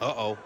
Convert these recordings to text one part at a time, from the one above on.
Uh-oh.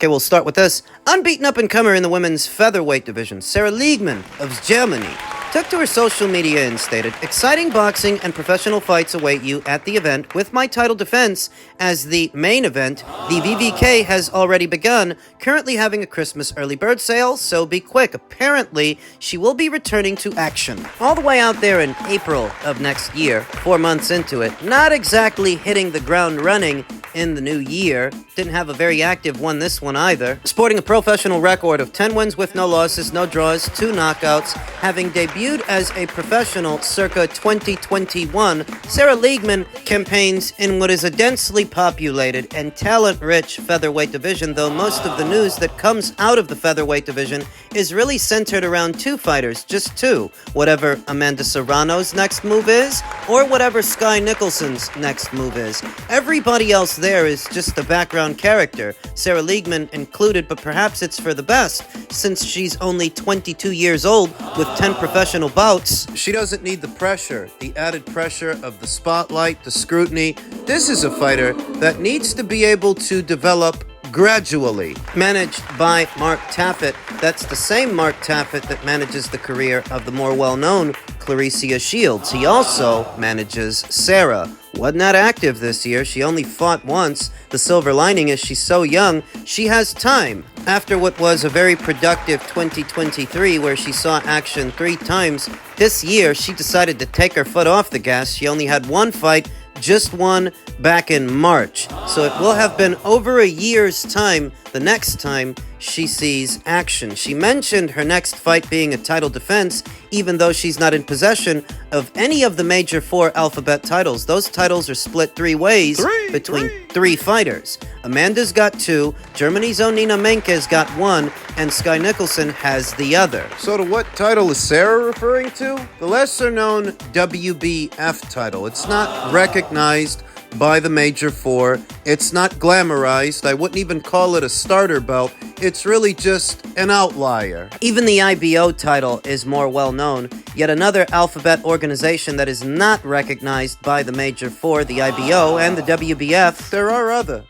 Okay, we'll start with this. Unbeaten up-and-comer in the women's featherweight division, Sarah Liegmann of Germany, took to her social media and stated, "Exciting boxing and professional fights await you at the event. With my title defense as the main event, the VVK has already begun, currently having a Christmas early bird sale, so be quick." Apparently, she will be returning to action all the way out there in April of next year, 4 months into it. Not exactly hitting the ground running in the new year. Didn't have a very active one this one either. Sporting a professional record of 10 wins with no losses, no draws, 2 knockouts, having debuted as a professional circa 2021, Sarah Liegmann campaigns in what is a densely populated and talent-rich featherweight division, though most of the news that comes out of the featherweight division is really centered around 2 fighters, just 2, whatever Amanda Serrano's next move is, or whatever Skye Nicholson's next move is. Everybody else there is just a background character, Sarah Liegmann included, but perhaps it's for the best, since she's only 22 years old with 10 professional bouts. She doesn't need the pressure, the added pressure of the spotlight, the scrutiny. This is a fighter that needs to be able to develop gradually. Managed by Mark Taffet, that's the same Mark Taffet that manages the career of the more well-known Clarissa Shields. He also manages Sarah. Wasn't that active this year. She only fought once. The silver lining is she's so young, she has time. After what was a very productive 2023 where she saw action 3 times, this year she decided to take her foot off the gas. She only had 1 fight, just one back in March. So it will have been over a year's time the next time she sees action. She mentioned her next fight being a title defense, even though she's not in possession of any of the major 4 alphabet titles. Those titles are split 3 ways between 3 fighters. Amanda's got 2, Germany's own Nina Menke's got 1, and Skye Nicholson has the other. So to what title is Sarah referring to? The lesser-known WBF title. It's not recognized by the major 4. It's not glamorized. I wouldn't even call it a starter belt. It's really just an outlier. Even the IBO title is more well-known. Yet another alphabet organization that is not recognized by the major 4, the IBO and the WBF. There are other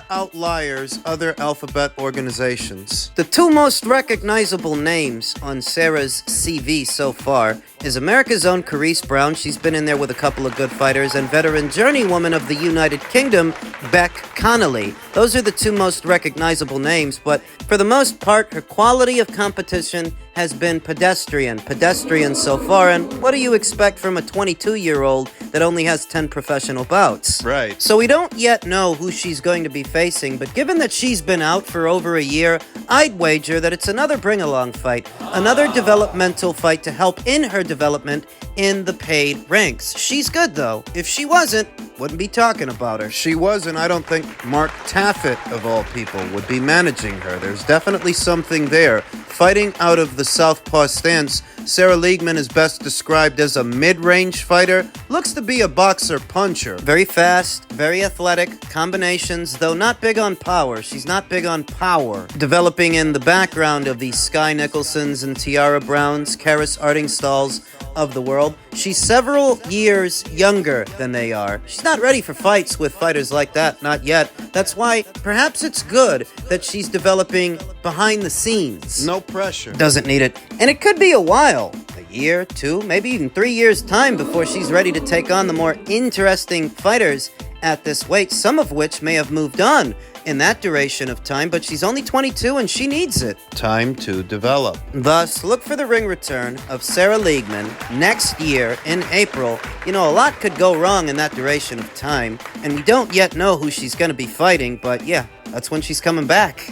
outliers, other alphabet organizations. The 2 most recognizable names on Sarah's CV so far is America's own Carice Brown. She's been in there with a couple of good fighters, and veteran journeywoman of the United Kingdom, Beck Connolly. Those are the 2 most recognizable names, but for the most part, her quality of competition has been pedestrian so far, and what do you expect from a 22-year-old that only has 10 professional bouts? Right. So we don't yet know who she's going to be facing, but given that she's been out for over a year, I'd wager that it's another bring-along fight, another developmental fight to help in her development in the paid ranks. She's good, though. If she wasn't, wouldn't be talking about her. She wasn't, I don't think Mark Taffet, of all people, would be managing her. There's definitely something there. Fighting out of the southpaw stance, Sarah Liegmann is best described as a mid-range fighter. Looks to be a boxer-puncher. Very fast, very athletic, combinations, though not big on power. She's not big on power. Developing in the background of the Skye Nicholsons and Tiara Browns, Karis Artingstals of the world. She's several years younger than they are. She's not ready for fights with fighters like that, not yet. That's why perhaps it's good that she's developing behind the scenes. No pressure. Doesn't need it. And it could be a while. A year, 2, maybe even 3 years' time before she's ready to take on the more interesting fighters at this weight, some of which may have moved on in that duration of time, but she's only 22 and she needs it. Time to develop. Thus, look for the ring return of Sarah Liegmann next year in April. You know, a lot could go wrong in that duration of time, and we don't yet know who she's going to be fighting, but yeah, that's when she's coming back.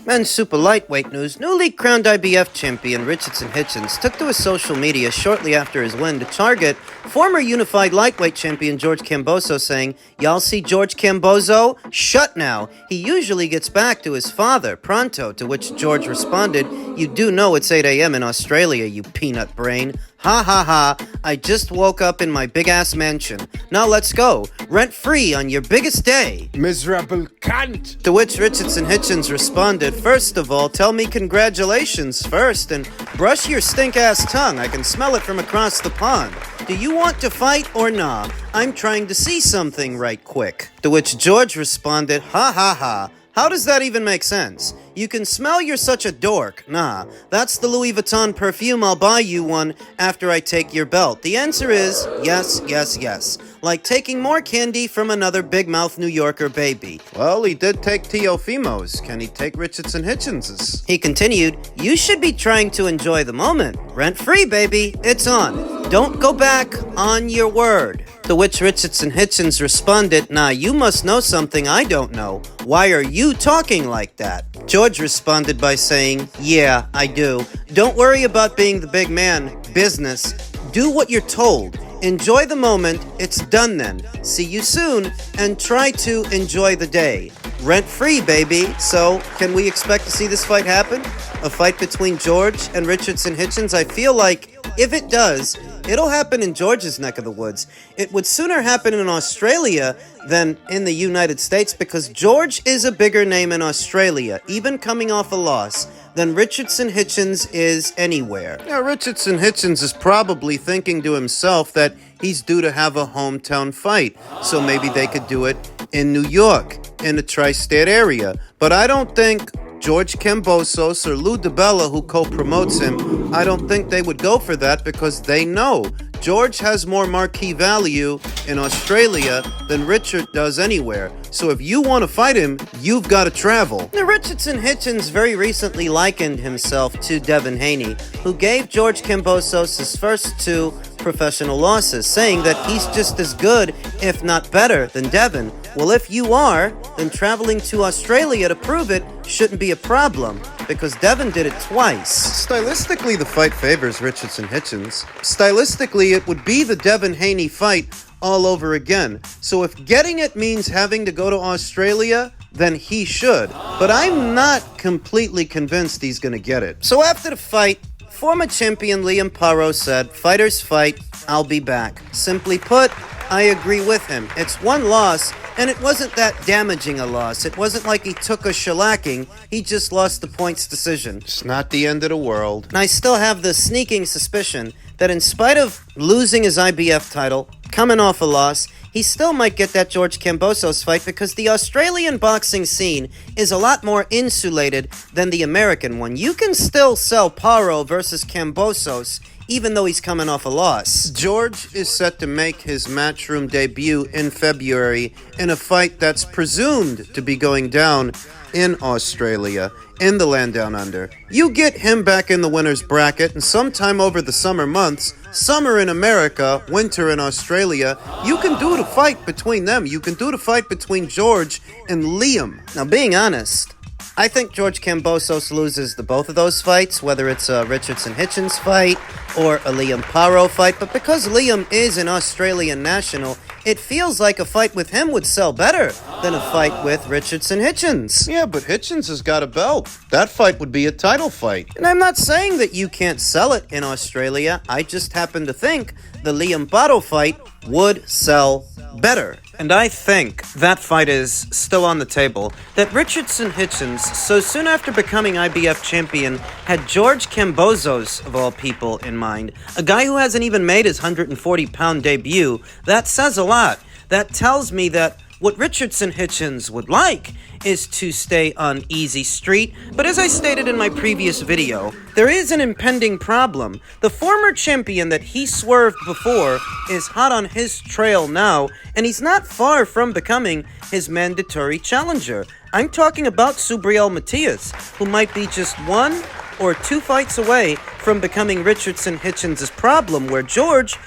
Men's super lightweight news. Newly crowned IBF champion Hitchins and Hitchins took to his social media shortly after his win to target former unified lightweight champion George Kambosos, saying, "Y'all see George Kambosos? Shut now. He usually gets back to his father, pronto," to which George responded, "You do know it's 8 a.m. in Australia, you peanut brain. Ha ha ha, I just woke up in my big-ass mansion. Now let's go, rent-free on your biggest day." Miserable cunt! To which Hitchins and Hitchins responded, "First of all, tell me congratulations first, and brush your stink-ass tongue. I can smell it from across the pond. Do you want to fight or nah? I'm trying to see something right quick." To which George responded, "Ha ha ha. How does that even make sense? You can smell you're such a dork. Nah, that's the Louis Vuitton perfume. I'll buy you one after I take your belt." The answer is yes, yes, yes. Like taking more candy from another big mouth New Yorker baby. Well, he did take Teofimo's. Can he take Hitchins and Hitchins's? He continued, "You should be trying to enjoy the moment. Rent-free, baby. It's on. Don't go back on your word." To which Hitchins and Hitchins responded, "Nah, you must know something I don't know. Why are you talking like that?" George responded by saying, "Yeah, I do. Don't worry about being the big man. Business. Do what you're told. Enjoy the moment. It's done then. See you soon, and try to enjoy the day. Rent-free, baby." So, can we expect to see this fight happen? A fight between George and Hitchins and Hitchins? I feel like, if it does, it'll happen in George's neck of the woods. It would sooner happen in Australia than in the United States, because George is a bigger name in Australia, even coming off a loss, than Hitchins and Hitchins is anywhere. Now, Hitchins and Hitchins is probably thinking to himself that he's due to have a hometown fight, so maybe they could do it in New York, in the tri-state area. But I don't think George Kambosos or Lou DiBella, who co-promotes him, I don't think they would go for that, because they know George has more marquee value in Australia than Richard does anywhere. So if you want to fight him, you've got to travel. Now, Hitchins and Hitchins very recently likened himself to Devin Haney, who gave George Kambosos his first 2 professional losses, saying that he's just as good, if not better, than Devin. Well, if you are, then traveling to Australia to prove it shouldn't be a problem, because Devin did it twice. Stylistically, the fight favors Hitchins and Hitchins. Stylistically, it would be the Devin Haney fight all over again. So if getting it means having to go to Australia, then he should. But I'm not completely convinced he's going to get it. So after the fight, former champion Liam Paro said, "Fighters fight, I'll be back." Simply put, I agree with him. It's one loss, and it wasn't that damaging a loss. It wasn't like he took a shellacking. He just lost the points decision. It's not the end of the world. And I still have the sneaking suspicion that in spite of losing his IBF title, coming off a loss, he still might get that George Kambosos fight, because the Australian boxing scene is a lot more insulated than the American one. You can still sell Paro versus Kambosos even though he's coming off a loss. George is set to make his Matchroom debut in February in a fight that's presumed to be going down in Australia, in the land down under. You get him back in the winner's bracket, and sometime over the summer months, summer in America, winter in Australia, you can do the fight between them. You can do the fight between George and Liam. Now, being honest, I think George Kambosos loses the both of those fights, whether it's a Hitchins and Hitchins fight or a Liam Paro fight. But because Liam is an Australian national, it feels like a fight with him would sell better than a fight with Hitchins and Hitchins. Yeah, but Hitchins has got a belt. That fight would be a title fight. And I'm not saying that you can't sell it in Australia. I just happen to think the Liam Paro fight would sell better. And I think that fight is still on the table. That Hitchins and Hitchins, so soon after becoming IBF champion, had George Kambosos, of all people, in mind. A guy who hasn't even made his 140-pound debut. That says a lot. That tells me that What Richardson Hitchins would like is to stay on easy street, but as I stated in my previous video, there is an impending problem. The former champion that he swerved before is hot on his trail now, and he's not far from becoming his mandatory challenger. I'm talking about Subriel Matias, who might be just 1 or 2 fights away from becoming Richardson Hitchins' problem, where George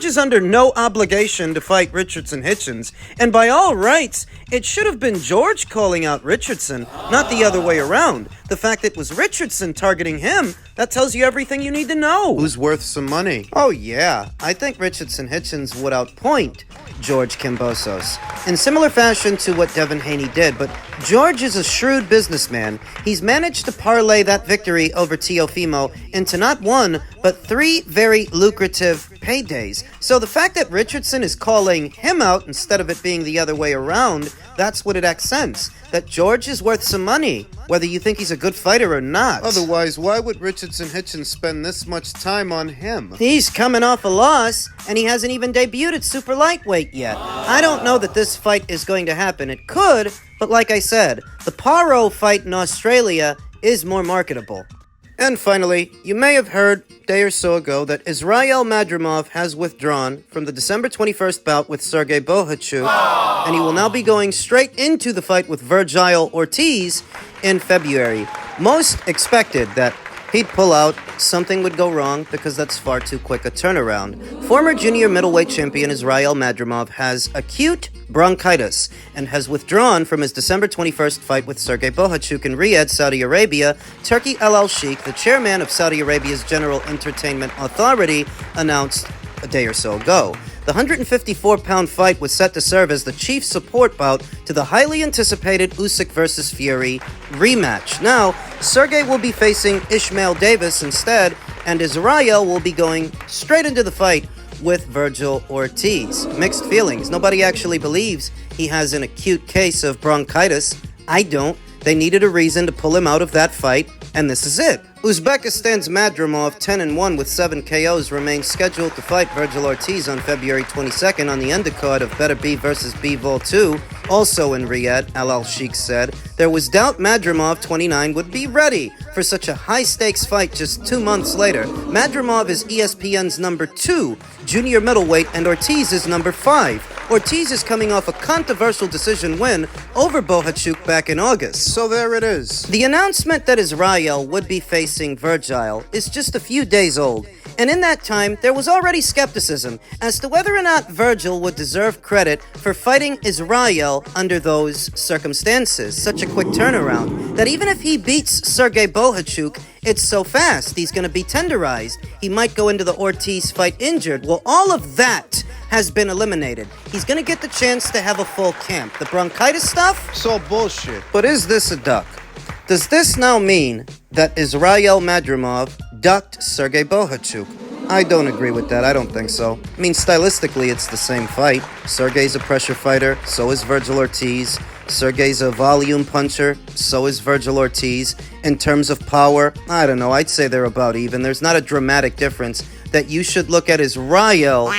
is under no obligation to fight Richardson Hitchins, and by all rights, it should have been George calling out Richardson, not the other way around. The fact it was Richardson targeting him, that tells you everything you need to know. Who's worth some money? Oh yeah, I think Richardson Hitchins would outpoint George Kambosos in similar fashion to what Devin Haney did, but George is a shrewd businessman. He's managed to parlay that victory over Teofimo into not 1, but 3 very lucrative paydays. So the fact that Richardson is calling him out instead of it being the other way around, that's what it accents. That George is worth some money, whether you think he's a good fighter or not. Otherwise, why would Richardson Hitchins spend this much time on him? He's coming off a loss, and he hasn't even debuted at super lightweight yet. I don't know that this fight is going to happen. It could, but like I said, the Paro fight in Australia is more marketable. And finally, you may have heard a day or so ago that Israel Madrimov has withdrawn from the December 21st bout with Sergey Bohachuk, and he will now be going straight into the fight with Virgil Ortiz in February. Most expected that he'd pull out, something would go wrong because that's far too quick a turnaround. Former junior middleweight champion Israel Madrimov has acute bronchitis and has withdrawn from his December 21st fight with Sergey Bohachuk in Riyadh, Saudi Arabia. Turki Al Al-Sheikh, the chairman of Saudi Arabia's General Entertainment Authority, announced a day or so ago. The 154-pound fight was set to serve as the chief support bout to the highly anticipated Usyk vs. Fury rematch. Now, Sergey will be facing Ishmael Davis instead, and Israel will be going straight into the fight with Virgil Ortiz. Mixed feelings. Nobody actually believes he has an acute case of bronchitis. I don't. They needed a reason to pull him out of that fight, and this is it. Uzbekistan's Madrimov, 10-1 with 7 KOs, remains scheduled to fight Virgil Ortiz on February 22nd on the undercard of Better B vs. B Vol 2, also in Riyadh, Al-Sheikh said. There was doubt Madrimov, 29, would be ready for such a high-stakes fight just 2 months later. Madrimov is ESPN's number 2 junior middleweight, and Ortiz is number 5. Ortiz is coming off a controversial decision win over Bohachuk back in August. So there it is. The announcement that Israel would be facing Virgil is just a few days old, and in that time, there was already skepticism as to whether or not Virgil would deserve credit for fighting Israel under those circumstances. Such a quick turnaround, that even if he beats Sergey Bohachuk, it's so fast, he's going to be tenderized. He might go into the Ortiz fight injured. Well, all of that has been eliminated. He's going to get the chance to have a full camp. The bronchitis stuff? So bullshit. But is this a duck? Does this now mean that Israel Madrimov ducked Sergey Bohachuk? I don't agree with that. I don't think so. I mean, stylistically, it's the same fight. Sergey's a pressure fighter, so is Virgil Ortiz. Sergey's a volume puncher, so is Virgil Ortiz. In terms of power, I don't know, I'd say they're about even. There's not a dramatic difference that you should look at Israel.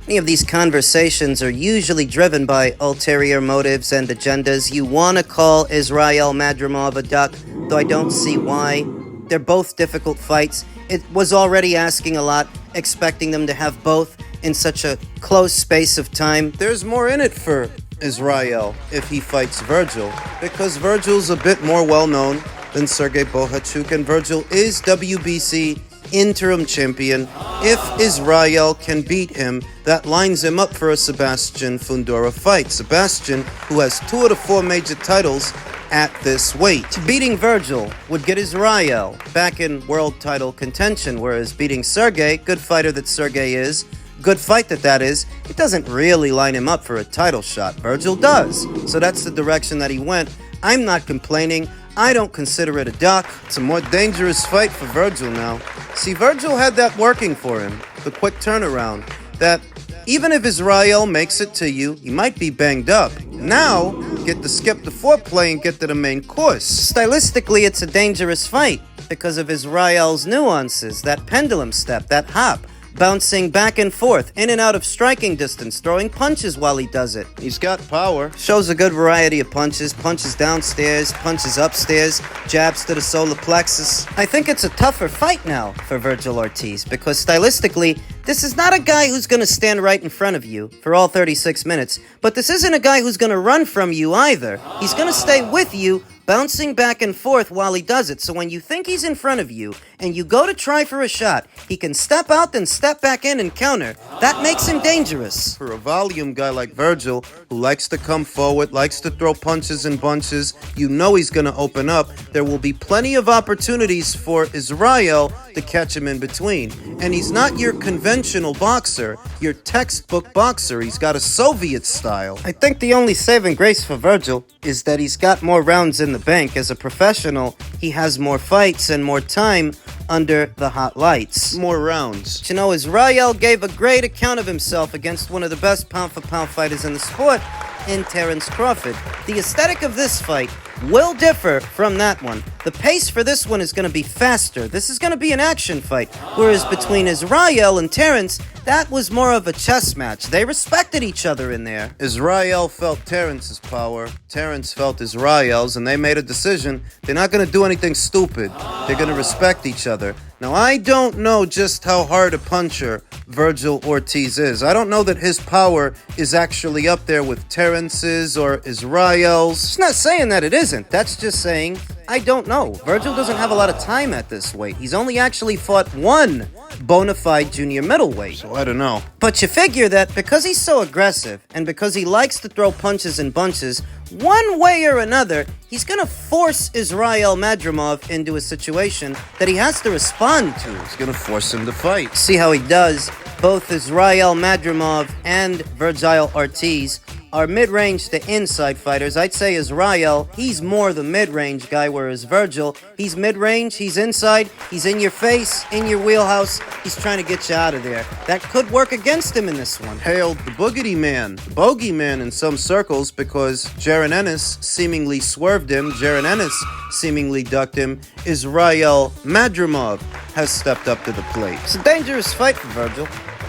Many of these conversations are usually driven by ulterior motives and agendas. You want to call Israel Madrimov a duck, though I don't see why. They're both difficult fights. It was already asking a lot, expecting them to have both in such a close space of time. There's more in it for Israel if he fights Virgil, because Virgil's a bit more well-known than Sergey Bohachuk, and Virgil is WBC interim champion. If Israel can beat him, that lines him up for a Sebastian Fundora fight. Sebastian, who has 2 out of 4 major titles at this weight. Beating Virgil would get Israel back in world title contention, whereas beating Sergey, good fighter that Sergey is, good fight that is, it doesn't really line him up for a title shot. Virgil does. So that's the direction that he went. I'm not complaining. I don't consider it a duck. It's a more dangerous fight for Virgil now. See, Virgil had that working for him, the quick turnaround, that even if Israel makes it to you, he might be banged up. Now, get to skip the foreplay and get to the main course. Stylistically, it's a dangerous fight because of Israel's nuances, that pendulum step, that hop. bouncing back and forth, in and out of striking distance, throwing punches while he does it. He's got power. Shows a good variety of punches, punches downstairs, punches upstairs, jabs to the solar plexus. I think it's a tougher fight now for Vergil Ortiz, because stylistically, this is not a guy who's going to stand right in front of you for all 36 minutes, but this isn't a guy who's going to run from you either. He's going to stay with you, bouncing back and forth while he does it. So when you think he's in front of you and you go to try for a shot, he can step out, then step back in and counter. That makes him dangerous. For a volume guy like Vergil, who likes to come forward, likes to throw punches in bunches, you know he's going to open up. There will be plenty of opportunities for Israel to catch him in between. And he's not your conventional boxer, your textbook boxer. He's got a Soviet style. I think the only saving grace for Vergil is that he's got more rounds in the bank. As a professional, he has more fights and more time under the hot lights. More rounds. But you know, Israel gave a great account of himself against one of the best pound-for-pound fighters in the sport, in Terence Crawford. The aesthetic of this fight will differ from that one. The pace for this one is going to be faster. This is going to be an action fight, whereas between Israel and Terence, that was more of a chess match. They respected each other in there. Israel felt Terence's power, Terence felt Israel's, and they made a decision. They're not going to do anything stupid. They're going to respect each other. Now, I don't know just how hard a puncher Vergil Ortiz is. I don't know that his power is actually up there with Terence's or Israel's. It's not saying that it isn't. That's just saying, I don't know. Vergil doesn't have a lot of time at this weight. He's only actually fought one bona fide junior middleweight. So I don't know. But you figure that because he's so aggressive and because he likes to throw punches in bunches, one way or another, he's going to force Israel Madrimov into a situation that he has to respond to. He's going to force him to fight. See how he does. Both Israel Madrimov and Vergil Ortiz are mid-range to inside fighters. I'd say Israel, he's more the mid-range guy, whereas Vergil, he's mid-range, he's inside, he's in your face, in your wheelhouse, he's trying to get you out of there. That could work against him in this one. Hailed the boogity man, the bogey man in some circles, because Jaron Ennis seemingly swerved him, Jaron Ennis seemingly ducked him. Israel Madrimov has stepped up to the plate. It's a dangerous fight for Vergil,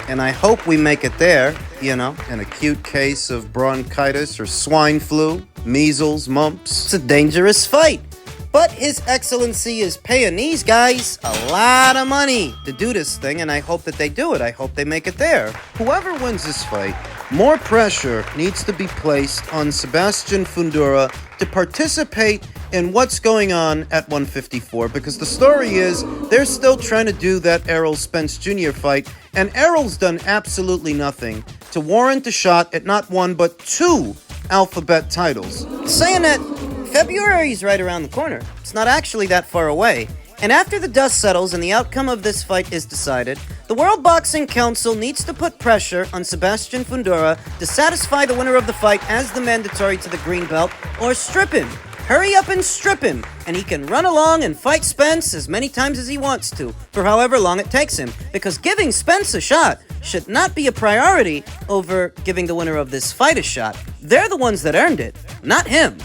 and I hope we make it there, you know. An acute case of bronchitis or swine flu, measles, mumps. It's a dangerous fight. But His Excellency is paying these guys a lot of money to do this thing, and I hope that they do it. I hope they make it there. Whoever wins this fight, more pressure needs to be placed on Sebastian Fundora to participate in what's going on at 154, because the story is they're still trying to do that Errol Spence Jr. fight, and Errol's done absolutely nothing to warrant a shot at not one but two alphabet titles. Saying that February's right around the corner. It's not actually that far away. And after the dust settles and the outcome of this fight is decided, the World Boxing Council needs to put pressure on Sebastian Fundora to satisfy the winner of the fight as the mandatory to the green belt, or strip him. Hurry up and strip him, and he can run along and fight Spence as many times as he wants to, for however long it takes him, because giving Spence a shot should not be a priority over giving the winner of this fight a shot. They're the ones that earned it, not him.